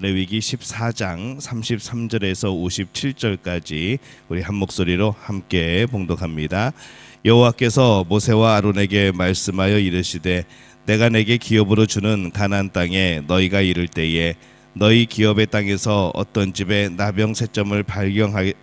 레위기 14장 33절에서 57절까지 우리 한 목소리로 함께 봉독합니다. 여호와께서 모세와 아론에게 말씀하여 이르시되 내가 내게 기업으로 주는 가나안 땅에 너희가 이를 때에 너희 기업의 땅에서 어떤 집에 나병 새점을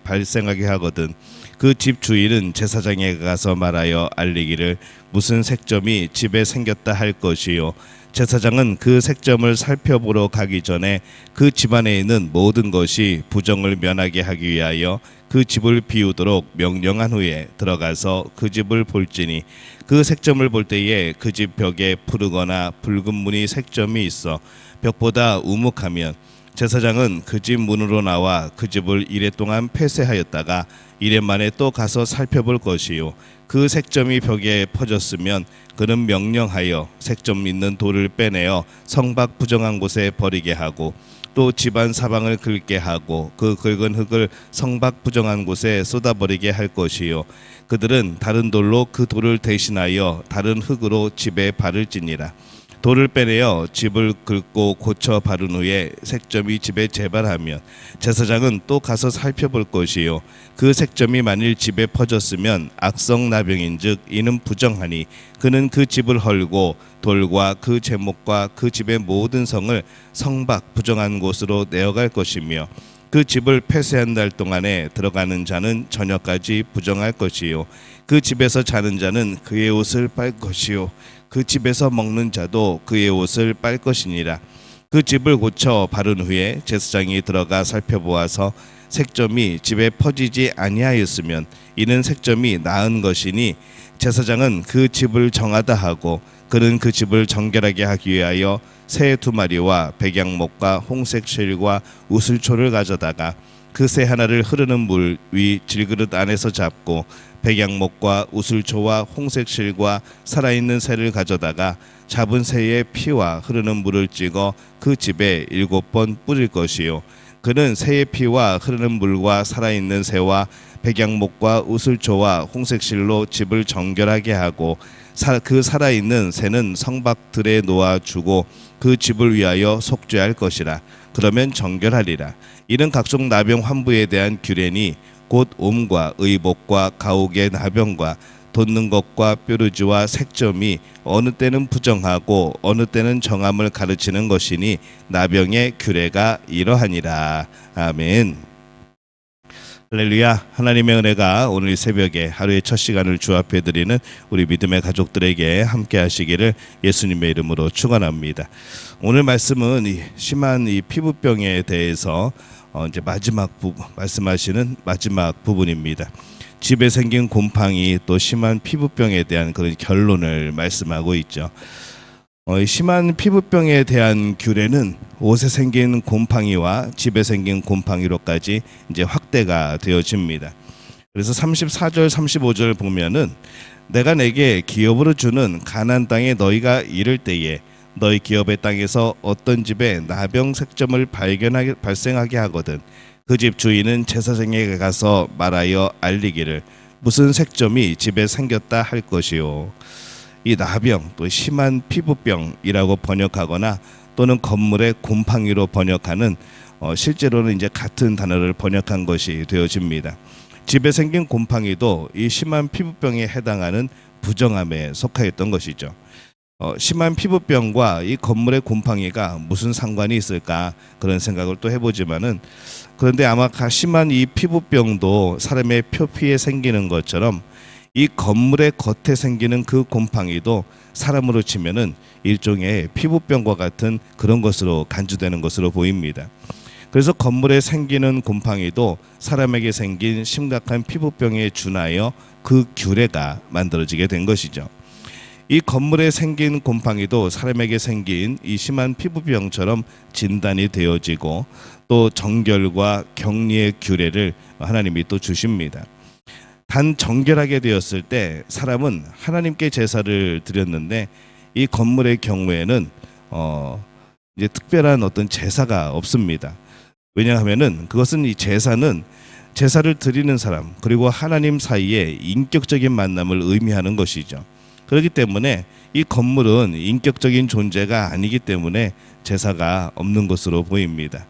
발생하게 하거든 그 집 주인은 제사장에게 가서 말하여 알리기를 무슨 색점이 집에 생겼다 할 것이요 제사장은 그 색점을 살펴보러 가기 전에 그 집안에 있는 모든 것이 부정을 면하게 하기 위하여 그 집을 비우도록 명령한 후에 들어가서 그 집을 볼지니 그 색점을 볼 때에 그 집 벽에 푸르거나 붉은 무늬 색점이 있어 벽보다 우묵하면 제사장은 그 집 문으로 나와 그 집을 이레 동안 폐쇄하였다가 이레 만에 또 가서 살펴볼 것이요 그 색점이 벽에 퍼졌으면 그는 명령하여 색점 있는 돌을 빼내어 성박 부정한 곳에 버리게 하고 또 집안 사방을 긁게 하고 그 긁은 흙을 성박 부정한 곳에 쏟아버리게 할 것이요 그들은 다른 돌로 그 돌을 대신하여 다른 흙으로 집에 바를지니라. 돌을 빼내어 집을 긁고 고쳐 바른 후에 색점이 집에 재발하면 제사장은 또 가서 살펴볼 것이요 그 색점이 만일 집에 퍼졌으면 악성 나병인즉 이는 부정하니 그는 그 집을 헐고 돌과 그 제목과 그 집의 모든 성을 성박 부정한 곳으로 내어갈 것이며 그 집을 폐쇄한 날 동안에 들어가는 자는 저녁까지 부정할 것이요 그 집에서 자는 자는 그의 옷을 빨 것이요 그 집에서 먹는 자도 그의 옷을 빨 것이니라. 그 집을 고쳐 바른 후에 제사장이 들어가 살펴보아서 색점이 집에 퍼지지 아니하였으면 이는 색점이 나은 것이니 제사장은 그 집을 정하다 하고 그는 그 집을 정결하게 하기 위하여 새 2마리와 백양목과 홍색 실과 우슬초를 가져다가 그 새 하나를 흐르는 물 위 질그릇 안에서 잡고 백양목과 우슬초와 홍색 실과 살아있는 새를 가져다가 잡은 새의 피와 흐르는 물을 찍어 그 집에 7번 뿌릴 것이요 그는 새의 피와 흐르는 물과 살아있는 새와 백양목과 우슬초와 홍색 실로 집을 정결하게 하고 그 살아있는 새는 성박들에 놓아주고 그 집을 위하여 속죄할 것이라. 그러면 정결하리라. 이는 각종 나병 환부에 대한 규례니 곧 옴과 의복과 가옥의 나병과 돋는 것과 뾰루지와 색점이 어느 때는 부정하고 어느 때는 정함을 가르치는 것이니 나병의 규례가 이러하니라. 아멘. 할렐루야. 하나님의 은혜가 오늘 새벽에 하루의 첫 시간을 주 앞에 드리는 우리 믿음의 가족들에게 함께 하시기를 예수님의 이름으로 축원합니다. 오늘 말씀은 심한 피부병에 대해서 이제 말씀하시는 마지막 부분입니다. 집에 생긴 곰팡이 또 심한 피부병에 대한 그런 결론을 말씀하고 있죠. 심한 피부병에 대한 규례는 옷에 생긴 곰팡이와 집에 생긴 곰팡이로까지 이제 확대가 되어집니다. 그래서 34절 35절 보면은 내가 내게 기업으로 주는 가나안 땅에 너희가 이를 때에 너희 기업의 땅에서 어떤 집에 나병 색점을 발생하게 하거든 그 집 주인은 제사장에게 가서 말하여 알리기를 무슨 색점이 집에 생겼다 할 것이요. 이 나병 또 심한 피부병이라고 번역하거나 또는 건물의 곰팡이로 번역하는 실제로는 이제 같은 단어를 번역한 것이 되어집니다. 집에 생긴 곰팡이도 이 심한 피부병에 해당하는 부정함에 속하였던 것이죠. 심한 피부병과 이 건물의 곰팡이가 무슨 상관이 있을까 그런 생각을 또 해보지만은 그런데 아마 심한 이 피부병도 사람의 표피에 생기는 것처럼 이 건물의 겉에 생기는 그 곰팡이도 사람으로 치면은 일종의 피부병과 같은 그런 것으로 간주되는 것으로 보입니다. 그래서 건물에 생기는 곰팡이도 사람에게 생긴 심각한 피부병에 준하여 그 규례가 만들어지게 된 것이죠. 이 건물에 생긴 곰팡이도 사람에게 생긴 이 심한 피부병처럼 진단이 되어지고 또 정결과 격리의 규례를 하나님이 또 주십니다. 단 정결하게 되었을 때 사람은 하나님께 제사를 드렸는데 이 건물의 경우에는 이제 특별한 어떤 제사가 없습니다. 왜냐하면은 그것은 이 제사는 제사를 드리는 사람 그리고 하나님 사이의 인격적인 만남을 의미하는 것이죠. 그렇기 때문에 이 건물은 인격적인 존재가 아니기 때문에 제사가 없는 것으로 보입니다.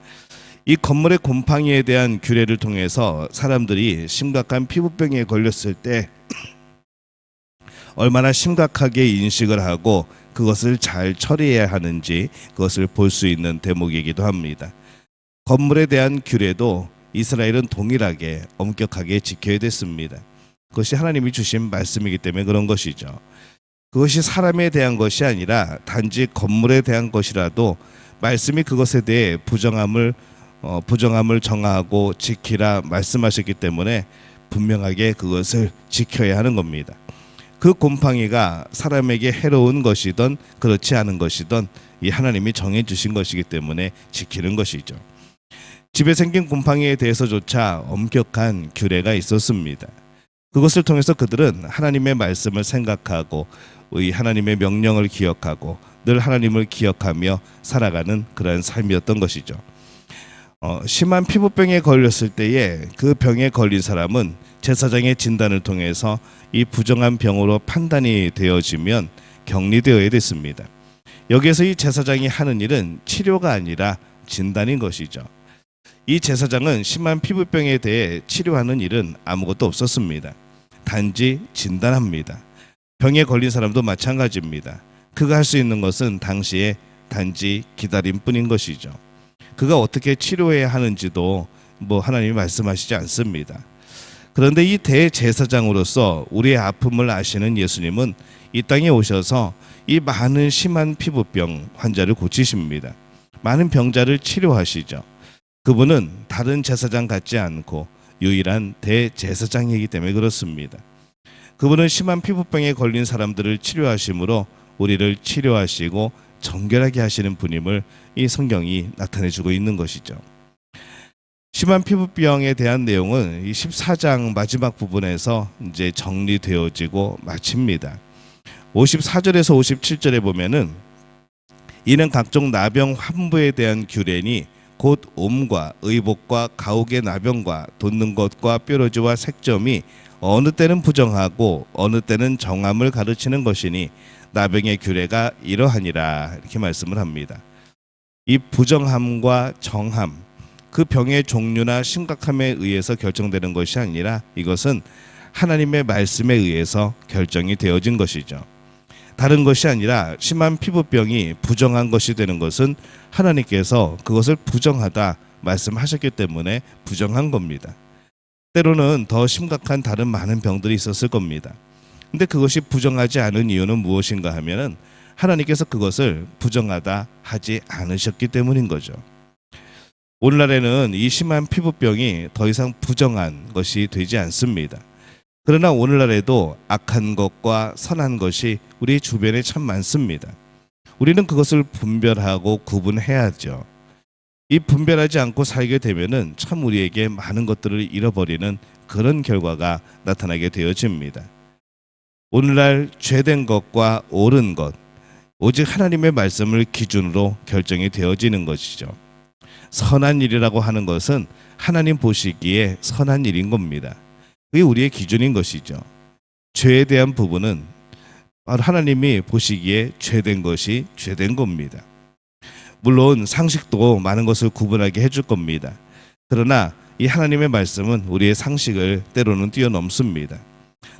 이 건물의 곰팡이에 대한 규례를 통해서 사람들이 심각한 피부병에 걸렸을 때 얼마나 심각하게 인식을 하고 그것을 잘 처리해야 하는지 그것을 볼 수 있는 대목이기도 합니다. 건물에 대한 규례도 이스라엘은 동일하게 엄격하게 지켜야 됐습니다. 그것이 하나님이 주신 말씀이기 때문에 그런 것이죠. 그것이 사람에 대한 것이 아니라 단지 건물에 대한 것이라도 말씀이 그것에 대해 부정함을 정하고 지키라 말씀하셨기 때문에 분명하게 그것을 지켜야 하는 겁니다. 그 곰팡이가 사람에게 해로운 것이든 그렇지 않은 것이든 이 하나님이 정해 주신 것이기 때문에 지키는 것이죠. 집에 생긴 곰팡이에 대해서조차 엄격한 규례가 있었습니다. 그것을 통해서 그들은 하나님의 말씀을 생각하고 이 하나님의 명령을 기억하고 늘 하나님을 기억하며 살아가는 그러한 삶이었던 것이죠. 심한 피부병에 걸렸을 때에 그 병에 걸린 사람은 제사장의 진단을 통해서 이 부정한 병으로 판단이 되어지면 격리되어야 됐습니다. 여기에서 이 제사장이 하는 일은 치료가 아니라 진단인 것이죠. 이 제사장은 심한 피부병에 대해 치료하는 일은 아무것도 없었습니다. 단지 진단합니다. 병에 걸린 사람도 마찬가지입니다. 그가 할 수 있는 것은 당시에 단지 기다림뿐인 것이죠. 그가 어떻게 치료해야 하는지도 하나님이 말씀하시지 않습니다. 그런데 이 대제사장으로서 우리의 아픔을 아시는 예수님은 이 땅에 오셔서 이 많은 심한 피부병 환자를 고치십니다. 많은 병자를 치료하시죠. 그분은 다른 제사장 같지 않고 유일한 대제사장이기 때문에 그렇습니다. 그분은 심한 피부병에 걸린 사람들을 치료하심으로 우리를 치료하시고 정결하게 하시는 분임을 이 성경이 나타내주고 있는 것이죠. 심한 피부병에 대한 내용은 이 14장 마지막 부분에서 이제 정리되어지고 마칩니다. 54절에서 57절에 보면은 이는 각종 나병 환부에 대한 규례니 곧 옴과 의복과 가옥의 나병과 돋는 것과 뾰루지와 색점이 어느 때는 부정하고 어느 때는 정함을 가르치는 것이니 나병의 규례가 이러하니라 이렇게 말씀을 합니다. 이 부정함과 정함, 그 병의 종류나 심각함에 의해서 결정되는 것이 아니라 이것은 하나님의 말씀에 의해서 결정이 되어진 것이죠. 다른 것이 아니라 심한 피부병이 부정한 것이 되는 것은 하나님께서 그것을 부정하다 말씀하셨기 때문에 부정한 겁니다. 때로는 더 심각한 다른 많은 병들이 있었을 겁니다. 근데 그것이 부정하지 않은 이유는 무엇인가 하면은 하나님께서 그것을 부정하다 하지 않으셨기 때문인 거죠. 오늘날에는 이 심한 피부병이 더 이상 부정한 것이 되지 않습니다. 그러나 오늘날에도 악한 것과 선한 것이 우리 주변에 참 많습니다. 우리는 그것을 분별하고 구분해야죠. 이 분별하지 않고 살게 되면은 참 우리에게 많은 것들을 잃어버리는 그런 결과가 나타나게 되어집니다. 오늘날 죄된 것과 옳은 것, 오직 하나님의 말씀을 기준으로 결정이 되어지는 것이죠. 선한 일이라고 하는 것은 하나님 보시기에 선한 일인 겁니다. 그게 우리의 기준인 것이죠. 죄에 대한 부분은 하나님이 보시기에 죄된 것이 죄된 겁니다. 물론 상식도 많은 것을 구분하게 해줄 겁니다. 그러나 이 하나님의 말씀은 우리의 상식을 때로는 뛰어넘습니다.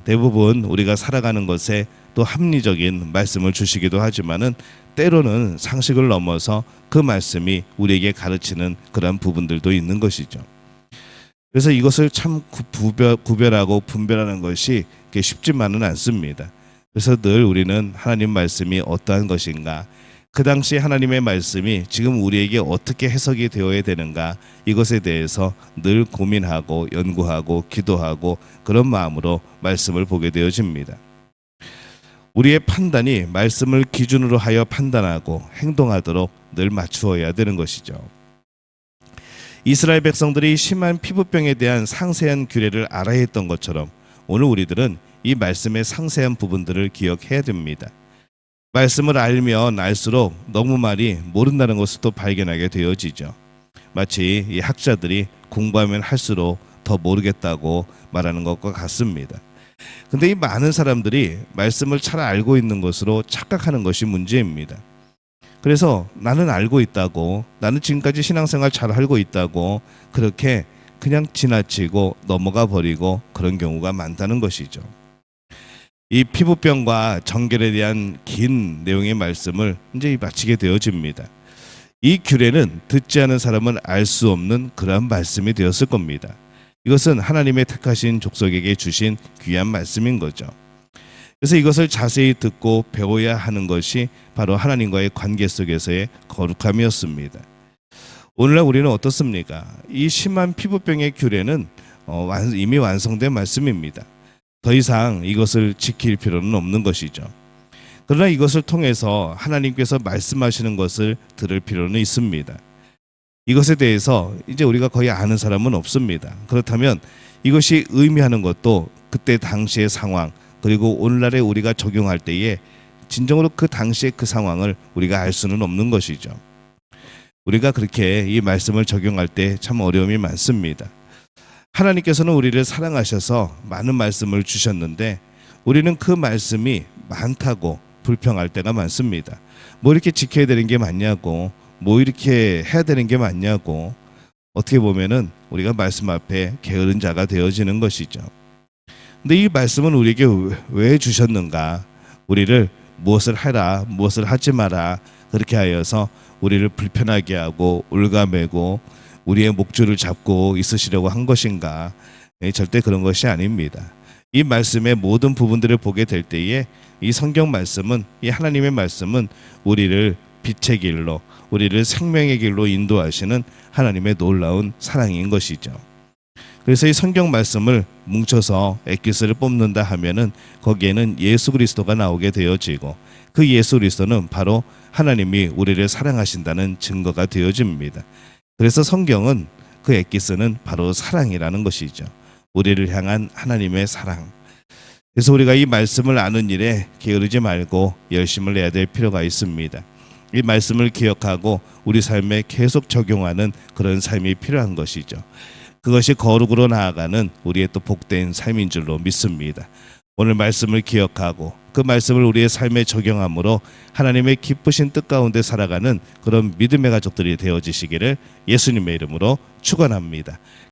대부분 우리가 살아가는 것에 또 합리적인 말씀을 주시기도 하지만은 때로는 상식을 넘어서 그 말씀이 우리에게 가르치는 그런 부분들도 있는 것이죠. 그래서 이것을 참 구별하고 분별하는 것이 쉽지만은 않습니다. 그래서 늘 우리는 하나님 말씀이 어떠한 것인가, 그 당시 하나님의 말씀이 지금 우리에게 어떻게 해석이 되어야 되는가, 이것에 대해서 늘 고민하고 연구하고 기도하고 그런 마음으로 말씀을 보게 되어집니다. 우리의 판단이 말씀을 기준으로 하여 판단하고 행동하도록 늘 맞추어야 되는 것이죠. 이스라엘 백성들이 심한 피부병에 대한 상세한 규례를 알아야 했던 것처럼 오늘 우리들은 이 말씀의 상세한 부분들을 기억해야 됩니다. 말씀을 알면 알수록 너무 많이 모른다는 것을 또 발견하게 되어지죠. 마치 이 학자들이 공부하면 할수록 더 모르겠다고 말하는 것과 같습니다. 근데 이 많은 사람들이 말씀을 잘 알고 있는 것으로 착각하는 것이 문제입니다. 그래서 나는 알고 있다고, 나는 지금까지 신앙생활 잘 알고 있다고 그렇게 그냥 지나치고 넘어가 버리고 그런 경우가 많다는 것이죠. 이 피부병과 정결에 대한 긴 내용의 말씀을 이제 마치게 되어집니다. 이 규례는 듣지 않은 사람은 알 수 없는 그러한 말씀이 되었을 겁니다. 이것은 하나님의 택하신 족속에게 주신 귀한 말씀인 거죠. 그래서 이것을 자세히 듣고 배워야 하는 것이 바로 하나님과의 관계 속에서의 거룩함이었습니다. 오늘날 우리는 어떻습니까? 이 심한 피부병의 규례는 이미 완성된 말씀입니다. 더 이상 이것을 지킬 필요는 없는 것이죠. 그러나 이것을 통해서 하나님께서 말씀하시는 것을 들을 필요는 있습니다. 이것에 대해서 이제 우리가 거의 아는 사람은 없습니다. 그렇다면 이것이 의미하는 것도 그때 당시의 상황, 그리고 오늘날에 우리가 적용할 때에 진정으로 그 당시의 그 상황을 우리가 알 수는 없는 것이죠. 우리가 그렇게 이 말씀을 적용할 때 참 어려움이 많습니다. 하나님께서는 우리를 사랑하셔서 많은 말씀을 주셨는데 우리는 그 말씀이 많다고 불평할 때가 많습니다. 뭐 이렇게 지켜야 되는 게 맞냐고, 뭐 이렇게 해야 되는 게 맞냐고, 어떻게 보면은 우리가 말씀 앞에 게으른 자가 되어지는 것이죠. 근데 이 말씀은 우리에게 왜 주셨는가? 우리를 무엇을 해라, 무엇을 하지 마라 그렇게 하여서 우리를 불편하게 하고 올가매고 우리의 목줄을 잡고 있으시려고 한 것인가? 절대 그런 것이 아닙니다. 이 말씀의 모든 부분들을 보게 될 때에 이 성경 말씀은, 이 하나님의 말씀은 우리를 빛의 길로, 우리를 생명의 길로 인도하시는 하나님의 놀라운 사랑인 것이죠. 그래서 이 성경 말씀을 뭉쳐서 엑기스를 뽑는다 하면은 거기에는 예수 그리스도가 나오게 되어지고 그 예수 그리스도는 바로 하나님이 우리를 사랑하신다는 증거가 되어집니다. 그래서 성경은 그 엑기스는 바로 사랑이라는 것이죠. 우리를 향한 하나님의 사랑. 그래서 우리가 이 말씀을 아는 일에 게으르지 말고 열심을 내야 될 필요가 있습니다. 이 말씀을 기억하고 우리 삶에 계속 적용하는 그런 삶이 필요한 것이죠. 그것이 거룩으로 나아가는 우리의 또 복된 삶인 줄로 믿습니다. 오늘 말씀을 기억하고 그 말씀을 우리의 삶에 적용함으로 하나님의 기쁘신 뜻 가운데 살아가는 그런 믿음의 가족들이 되어지시기를 예수님의 이름으로 축원합니다.